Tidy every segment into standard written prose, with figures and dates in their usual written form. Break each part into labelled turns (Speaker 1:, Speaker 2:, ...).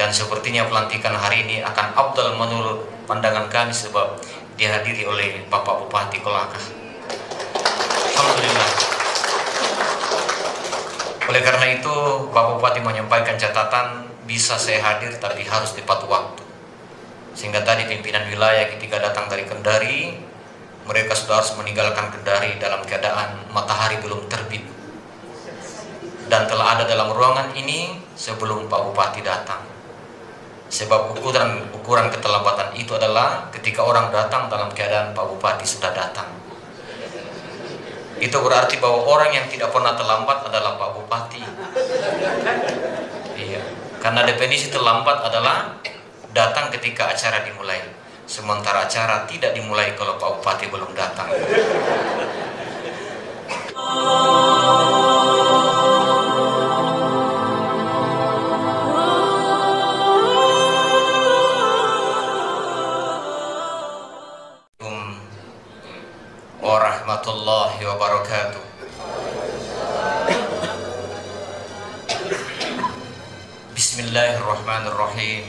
Speaker 1: Dan sepertinya pelantikan hari ini akan afdal menurut pandangan kami sebab dihadiri oleh Bapak Bupati Kolaka. Alhamdulillah. Oleh karena itu Bapak Bupati menyampaikan catatan, bisa saya hadir tapi harus tepat waktu. Sehingga tadi pimpinan wilayah ketika datang dari Kendari, mereka sudah harus meninggalkan Kendari dalam keadaan matahari belum terbit, dan telah ada dalam ruangan ini sebelum Pak Bupati datang. Sebab ukuran keterlambatan itu adalah ketika orang datang dalam keadaan Pak Bupati sudah datang. Itu berarti bahwa orang yang tidak pernah terlambat adalah Pak Bupati. Iya, karena definisi terlambat adalah datang ketika acara dimulai. Sementara acara tidak dimulai kalau Pak Bupati belum datang. Warahmatullahi wabarakatuh. Bismillahirrahmanirrahim.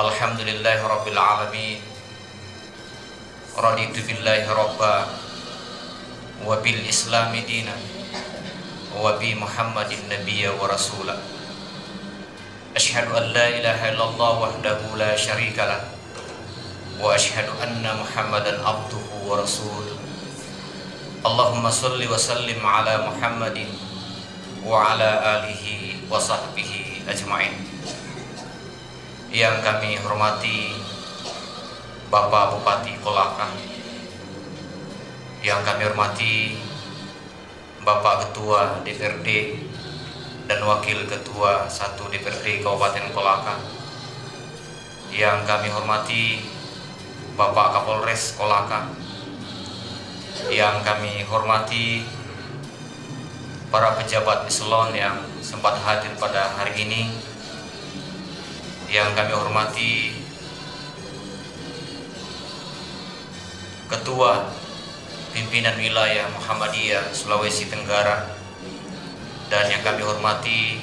Speaker 1: Alhamdulillahi rabbil alamin. Raditu billahi rabba wa bil islami dina wa bi muhammadin nabiyya wa rasula. Ashhadu an la ilaha illallah wahdahu la syarika lah wa ashhadu anna muhammadan abduhu wa rasuluh. Allahumma salli wa sallim ala muhammadin wa ala alihi wa sahbihi ajma'in. Yang kami hormati Bapak Bupati Kolaka, yang kami hormati Bapak Ketua DPRD dan Wakil Ketua 1 DPRD Kabupaten Kolaka, yang kami hormati Bapak Kapolres Kolaka, yang kami hormati para pejabat eselon yang sempat hadir pada hari ini, yang kami hormati Ketua Pimpinan Wilayah Muhammadiyah Sulawesi Tenggara, dan yang kami hormati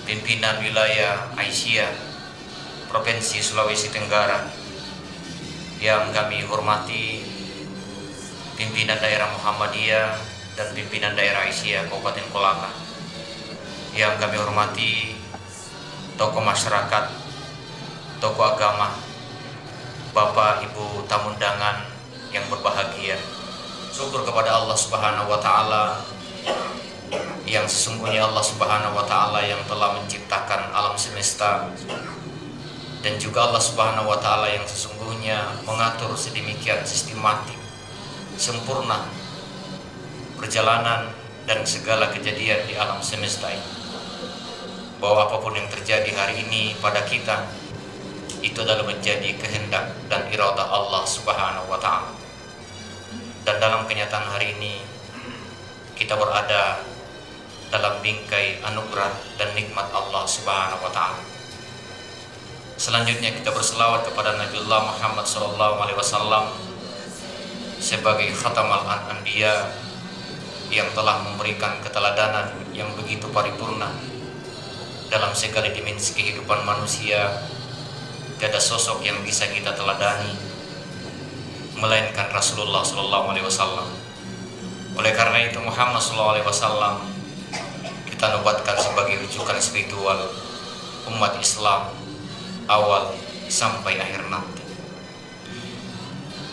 Speaker 1: Pimpinan Wilayah Aisyah Provinsi Sulawesi Tenggara, yang kami hormati Pimpinan Daerah Muhammadiyah dan Pimpinan Daerah Aisyah Kabupaten Kolaka, yang kami hormati tokoh masyarakat, tokoh agama, Bapak Ibu tamu undangan yang berbahagia. Syukur kepada Allah Subhanahu wa taala yang sesungguhnya Allah Subhanahu wa taala yang telah menciptakan alam semesta, dan juga Allah Subhanahu wa taala yang sesungguhnya mengatur sedemikian sistematik, sempurna perjalanan dan segala kejadian di alam semesta ini. Bahwa apapun yang terjadi hari ini pada kita itu adalah menjadi kehendak dan iradah Allah Subhanahu wa taala. Dan dalam kenyataan hari ini kita berada dalam bingkai anugerah dan nikmat Allah Subhanahu wa taala. Selanjutnya kita berselawat kepada Nabiullah Muhammad SAW sebagai khatamal anbiya yang telah memberikan keteladanan yang begitu paripurna dalam segala dimensi kehidupan manusia. Tiada sosok yang bisa kita teladani melainkan Rasulullah SAW. Oleh karena itu Muhammad SAW kita nobatkan sebagai rujukan spiritual umat Islam awal sampai akhir nanti.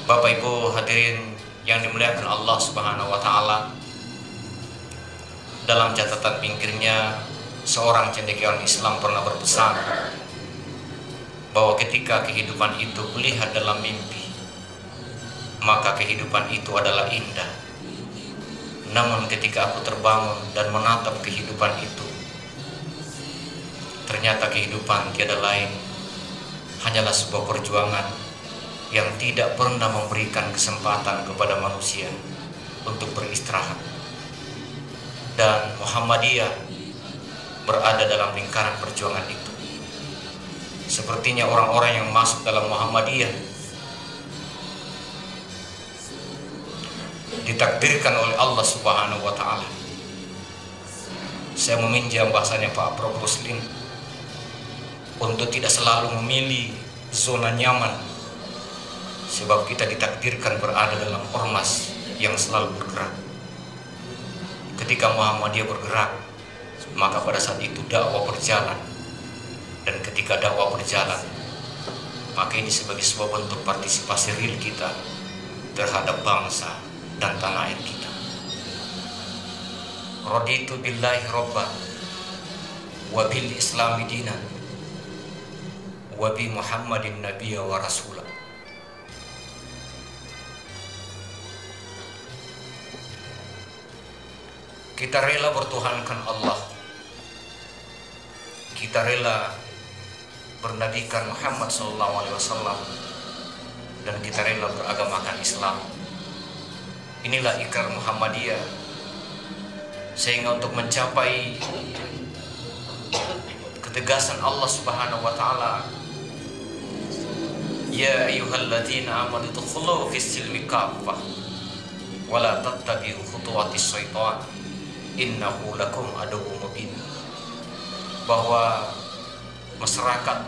Speaker 1: Bapak Ibu hadirin yang dimuliakan Allah Subhanahu wa taala, dalam catatan pinggirnya seorang cendekiawan Islam pernah berpesan bahwa ketika kehidupan itu kulihat dalam mimpi, maka kehidupan itu adalah indah. Namun ketika aku terbangun dan menatap kehidupan itu, ternyata kehidupan tiada lain hanyalah sebuah perjuangan yang tidak pernah memberikan kesempatan kepada manusia untuk beristirahat. Dan Muhammadiyah berada dalam lingkaran perjuangan itu. Sepertinya orang-orang yang masuk dalam Muhammadiyah ditakdirkan oleh Allah Subhanahu wa taala. Saya meminjam bahasanya Pak Prof Ruslim, untuk tidak selalu memilih zona nyaman, sebab kita ditakdirkan berada dalam ormas yang selalu bergerak. Ketika Muhammadiyah bergerak, maka pada saat itu dakwah berjalan. Dan ketika dakwah berjalan, maka ini sebagai sebuah bentuk partisipasi real kita terhadap bangsa dan tanah air kita. Raditu billahi robban wa bil islami dinan wa bi Muhammadin nabiyya wa rasulah. Kita rela bertuhankan Allah, kita rela bernabikan Muhammad SAW, dan kita rela beragamakan Islam. Inilah ikrar Muhammadiyah. Sehingga untuk mencapai ketegasan Allah Subhanahu wa taala, ya ayyuhalladzina amanu dukhulu fis silmi kaffah wa la tattabi'u khutuwatis syaitan innahu lakum aduwwum mubin. Bahwa masyarakat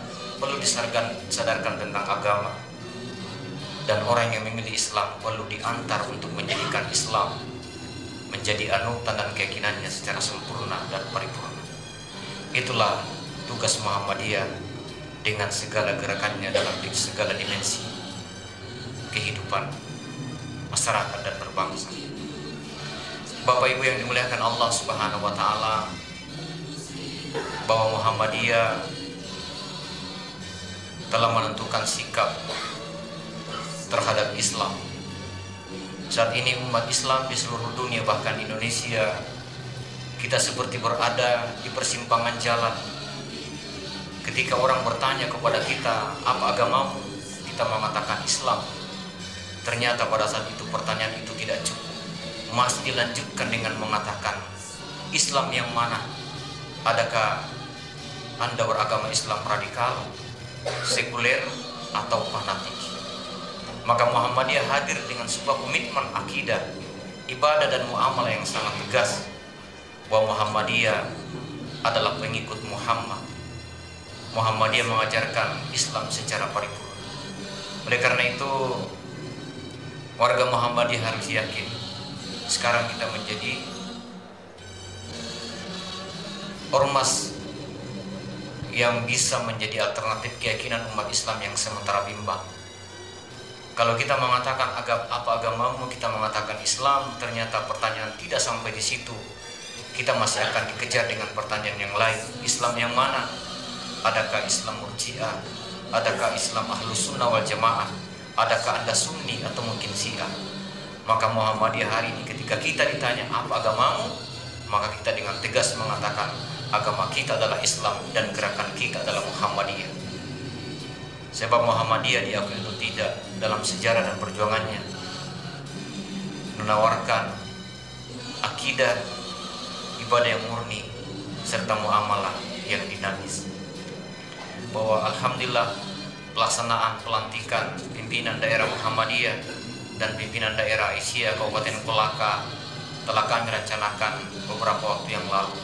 Speaker 1: perlu disadarkan tentang agama, dan orang yang memilih Islam perlu diantar untuk menjadikan Islam menjadi anutan dan keyakinannya secara sempurna dan paripurna. Itulah tugas Muhammadiyah dengan segala gerakannya dalam segala dimensi kehidupan masyarakat dan berbangsa. Bapak Ibu yang dimuliakan Allah Subhanahu wa taala, bahwa Muhammadiyah telah menentukan sikap terhadap Islam. Saat ini umat Islam di seluruh dunia, bahkan Indonesia, kita seperti berada di persimpangan jalan. Ketika orang bertanya kepada kita, apa agamamu? Kita mengatakan Islam. Ternyata pada saat itu pertanyaan itu tidak cukup, masih dilanjutkan dengan mengatakan, Islam yang mana? Adakah Anda beragama Islam radikal, sekuler, atau fanatik? Maka Muhammadiyah hadir dengan sebuah komitmen akidah, ibadah dan muamalah yang sangat tegas, bahwa Muhammadiyah adalah pengikut Muhammad. Muhammadiyah mengajarkan Islam secara paripurna. Oleh karena itu, warga Muhammadiyah harus yakin sekarang kita menjadi ormas yang bisa menjadi alternatif keyakinan umat Islam yang sementara bimbang. Kalau kita mengatakan apa agamamu, kita mengatakan Islam, ternyata pertanyaan tidak sampai di situ. Kita masih akan dikejar dengan pertanyaan yang lain. Islam yang mana? Adakah Islam Murji'ah? Adakah Islam Ahlus Sunnah wal Jamaah? Adakah Anda Sunni atau mungkin Syiah? Maka Muhammadiyah hari ini ketika kita ditanya apa agamamu, maka kita dengan tegas mengatakan agama kita adalah Islam dan gerakan kita adalah Muhammadiyah. Sebab Muhammadiyah diakui itu tidak dalam sejarah dan perjuangannya menawarkan akidah ibadah yang murni serta muamalah yang dinamis. Bahwa alhamdulillah pelaksanaan pelantikan pimpinan daerah Muhammadiyah dan pimpinan daerah Asia Kabupaten Kolaka telah kami rencanakan beberapa waktu yang lalu.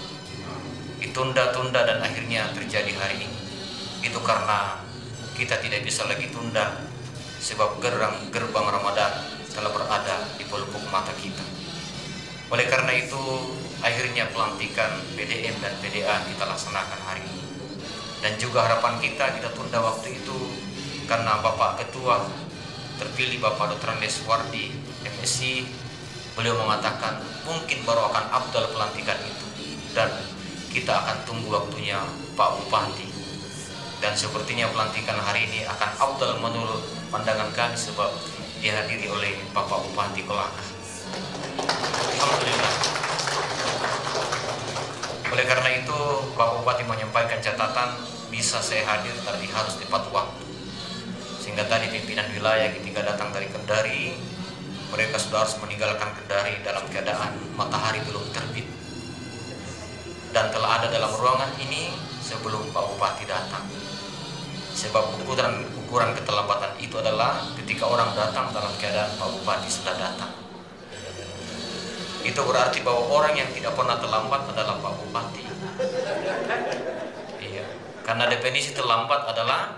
Speaker 1: Ditunda-tunda dan akhirnya terjadi hari ini. Itu karena kita tidak bisa lagi tunda, sebab gerbang Ramadan telah berada di pelupuk mata kita. Oleh karena itu, akhirnya pelantikan PDM dan PDA kita laksanakan hari ini. Dan juga harapan kita tunda waktu itu karena Bapak Ketua terpilih Bapak Dr. Andes Wardi MSI, beliau mengatakan mungkin baru akan afdal pelantikan itu, dan kita akan tunggu waktunya Pak Bupati. Dan sepertinya pelantikan hari ini akan afdal menurut pandangan kami, sebab dihadiri oleh Bapak Bupati Kolaka. Alhamdulillah. Oleh karena itu, Bapak Bupati menyampaikan catatan, bisa saya hadir tapi harus tepat waktu. Sehingga tadi pimpinan wilayah ketika datang dari Kendari, mereka sudah harus meninggalkan Kendari dalam keadaan matahari belum terbit, dan telah ada dalam ruangan ini sebelum Pak Bupati datang. Sebab ukuran keterlambatan itu adalah ketika orang datang dalam keadaan Pak Bupati sudah datang. Itu berarti bahwa orang yang tidak pernah terlambat adalah Pak Bupati. Iya, karena Definisi terlambat adalah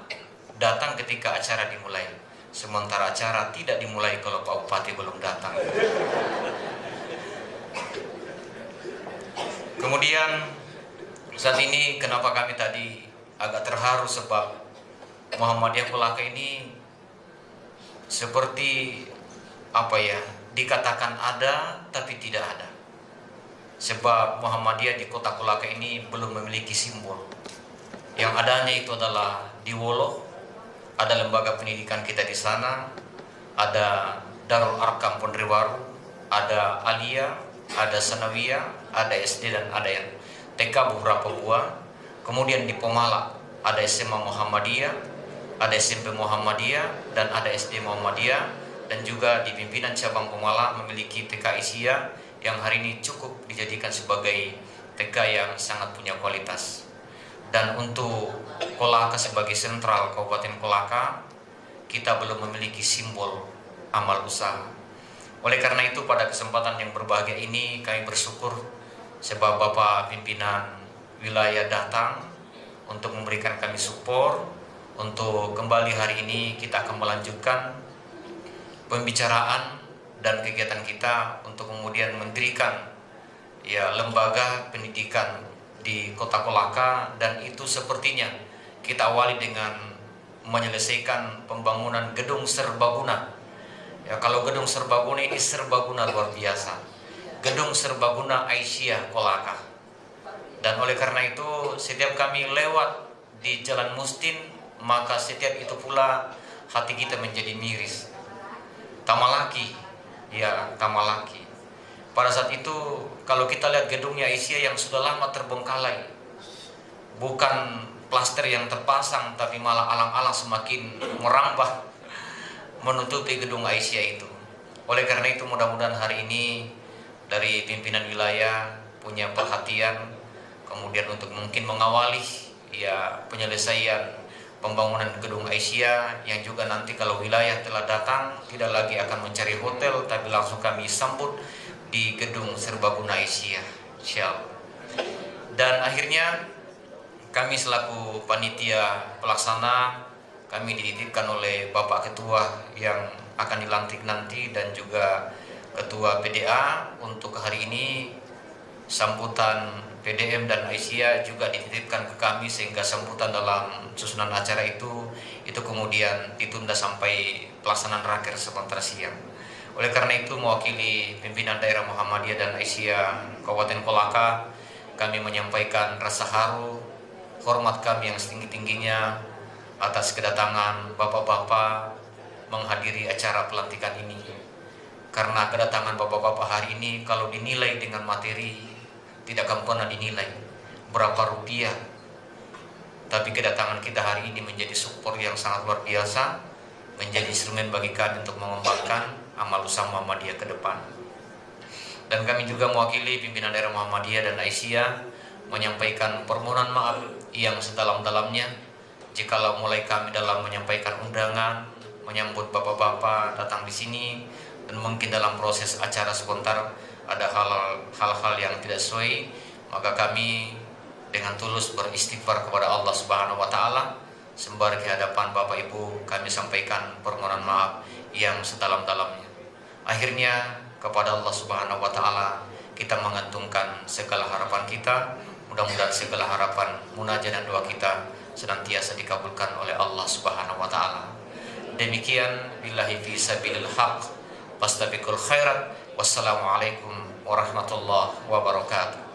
Speaker 1: datang ketika acara dimulai, sementara acara tidak dimulai kalau Pak Bupati belum datang. Kemudian saat ini kenapa kami tadi agak terharu, sebab Muhammadiyah Kolaka ini seperti dikatakan ada tapi tidak ada. Sebab Muhammadiyah di kota Kolaka ini belum memiliki simbol. Yang adanya itu adalah di Wolo, ada lembaga pendidikan kita di sana, ada Darul Arkam Pondriwaru, ada Alia, ada Sanawiyah, ada SD dan ada yang TK beberapa buah. Kemudian di Pomala ada SMA Muhammadiyah, ada SMP Muhammadiyah, dan ada SD Muhammadiyah. Dan juga di pimpinan cabang Pomala memiliki TK Isya yang hari ini cukup dijadikan sebagai TK yang sangat punya kualitas. Dan untuk Kolaka sebagai sentral Kabupaten Kolaka, kita belum memiliki simbol amal usaha. Oleh karena itu pada kesempatan yang berbahagia ini kami bersyukur sebab Bapak pimpinan wilayah datang untuk memberikan kami support. Untuk kembali hari ini kita akan melanjutkan pembicaraan dan kegiatan kita untuk kemudian mendirikan lembaga pendidikan di Kota Kolaka, dan itu sepertinya kita awali dengan menyelesaikan pembangunan gedung serbaguna. Kalau gedung serbaguna ini serbaguna luar biasa, gedung serbaguna Aisyah Kolaka. Dan oleh karena itu setiap kami lewat di Jalan Mustin, maka setiap itu pula hati kita menjadi miris. Tamalaki, Tamalaki. Pada saat itu kalau kita lihat gedungnya Aisyah yang sudah lama terbengkalai, bukan plaster yang terpasang, tapi malah alang-alang semakin merambah menutupi gedung Aisyah itu. Oleh karena itu mudah-mudahan hari ini dari pimpinan wilayah punya perhatian, kemudian untuk mungkin mengawali penyelesaian pembangunan gedung Aisyah, yang juga nanti kalau wilayah telah datang tidak lagi akan mencari hotel, tapi langsung kami sambut di gedung serbaguna Aisyah, insyaallah. Dan akhirnya kami selaku panitia pelaksana, kami dititipkan oleh Bapak Ketua yang akan dilantik nanti dan juga Ketua PDA untuk hari ini. Sambutan PDM dan Aisyah juga dititipkan ke kami, sehingga sambutan dalam susunan acara itu kemudian ditunda sampai pelaksanaan raker sebentar siang. Oleh karena itu mewakili pimpinan daerah Muhammadiyah dan Aisyah Kabupaten Kolaka, kami menyampaikan rasa haru, hormat kami yang setinggi-tingginya atas kedatangan bapak-bapak menghadiri acara pelantikan ini. Karena kedatangan bapak-bapak hari ini kalau dinilai dengan materi tidak akan pernah dinilai berapa rupiah, tapi kedatangan kita hari ini menjadi support yang sangat luar biasa, menjadi instrumen bagi kami untuk mengembangkan amal usaha Muhammadiyah ke depan. Dan kami juga mewakili pimpinan daerah Muhammadiyah dan Aisyah menyampaikan permohonan maaf yang sedalam-dalamnya jikalau mulai kami dalam menyampaikan undangan menyambut bapak-bapak datang di sini, dan mungkin dalam proses acara sebentar ada hal-hal yang tidak sesuai, maka kami dengan tulus beristighfar kepada Allah Subhanahu wa taala. Sembari di hadapan Bapak Ibu kami sampaikan permohonan maaf yang sedalam-dalamnya. Akhirnya kepada Allah Subhanahu wa taala kita mengantungkan segala harapan kita. Mudah-mudahan segala harapan, munajat dan doa kita senantiasa dikabulkan oleh Allah Subhanahu wa taala. Demikian billahi fi sabilil haq, fastabiqul khairat. Wassalamualaikum warahmatullahi wabarakatuh.